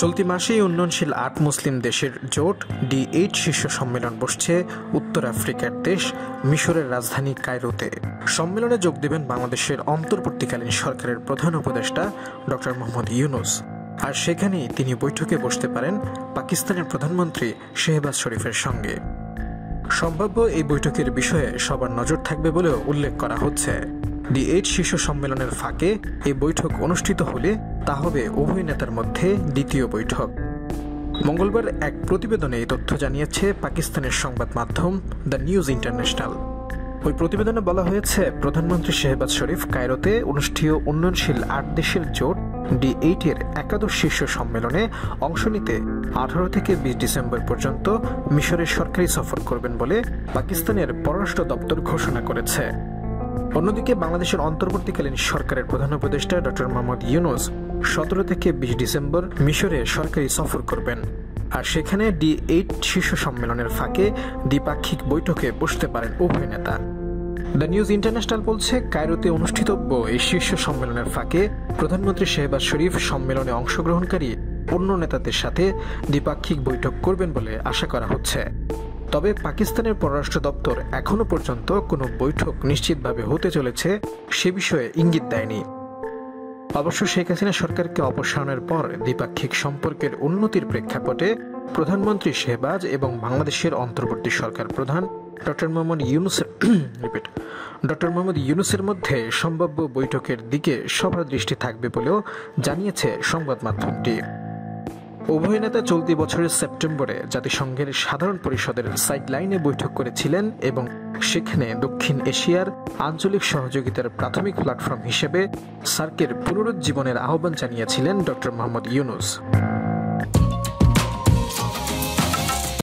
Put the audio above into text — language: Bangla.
চলতি মাসেই উন্নয়নশীল ৮ মুসলিম দেশের জোট D8 শীর্ষ সম্মেলন বসছে উত্তর আফ্রিকার দেশ মিশরের রাজধানী কায়রোতে। সম্মেলনে যোগ দেবেন বাংলাদেশের অন্তর্বর্তীকালীন সরকারের প্রধান উপদেষ্টা ডক্টর মোহাম্মদ ইউনূস। আর সেখানেই তিনি বৈঠকে বসতে পারেন পাকিস্তানের প্রধানমন্ত্রী শেহবাজ শরীফের সঙ্গে। সম্ভাব্য এই বৈঠকের বিষয়ে সবার নজর থাকবে বলেও উল্লেখ করা হচ্ছে। D8 শীর্ষ সম্মেলনের ফাঁকে এই বৈঠক অনুষ্ঠিত হলে তা হবে উভয় নেতার মধ্যে দ্বিতীয় বৈঠক। মঙ্গলবার এক প্রতিবেদনে এই তথ্য জানিয়েছে পাকিস্তানের সংবাদ মাধ্যম দ্য নিউজ ইন্টারন্যাশনাল। ওই প্রতিবেদনে বলা হয়েছে, প্রধানমন্ত্রী শেহবাজ শরীফ কায়রোতে অনুষ্ঠেয় উন্নয়নশীল ৮ দেশের জোট D8 এর একাদশ শীর্ষ সম্মেলনে অংশ নিতে 18 থেকে 20 ডিসেম্বর পর্যন্ত মিশরের সরকারি সফর করবেন বলে পাকিস্তানের পররাষ্ট্র দপ্তর ঘোষণা করেছে। অন্যদিকে বাংলাদেশের অন্তর্বর্তীকালীন সরকারের প্রধান উপদেষ্টা ডক্টর মোহাম্মদ ইউনূস 17 থেকে 20 ডিসেম্বর মিশরে সরকারি সফর করবেন। আর সেখানে D8 শীর্ষ সম্মেলনের ফাঁকে দ্বিপাক্ষিক বৈঠকে বসতে পারেন উভয় নেতা। দ্য নিউজ ইন্টারন্যাশনাল বলছে, কায়রোতে অনুষ্ঠিতব্য এই শীর্ষ সম্মেলনের ফাঁকে প্রধানমন্ত্রী শেহবাজ শরীফ সম্মেলনে অংশগ্রহণকারী অন্য নেতাদের সাথে দ্বিপাক্ষিক বৈঠক করবেন বলে আশা করা হচ্ছে। তবে পাকিস্তানের পররাষ্ট্র দপ্তর এখনো পর্যন্ত কোনো বৈঠক নিশ্চিতভাবে হতে চলেছে সে বিষয়ে ইঙ্গিত দেয়নি। অবশ্য শেখ হাসিনা সরকারকে অপসারণের পর দ্বিপাক্ষিক সম্পর্কের উন্নতির প্রেক্ষাপটে প্রধানমন্ত্রী শেহবাজ এবং বাংলাদেশের অন্তর্বর্তী সরকার প্রধান ডক্টর মোহাম্মদ ইউনূসের মধ্যে সম্ভাব্য বৈঠকের দিকে সবার দৃষ্টি থাকবে বলেও জানিয়েছে সংবাদ মাধ্যমটি। উভয় নেতা চলতি বছরের সেপ্টেম্বরে জাতিসংঘের সাধারণ পরিষদের সাইডলাইনে বৈঠক করেছিলেন এবং সেখানে দক্ষিণ এশিয়ার আঞ্চলিক সহযোগিতার প্রাথমিক প্ল্যাটফর্ম হিসেবে সার্কের পুনরুজ্জীবনের আহ্বান জানিয়েছিলেন ডক্টর মোহাম্মদ ইউনূস।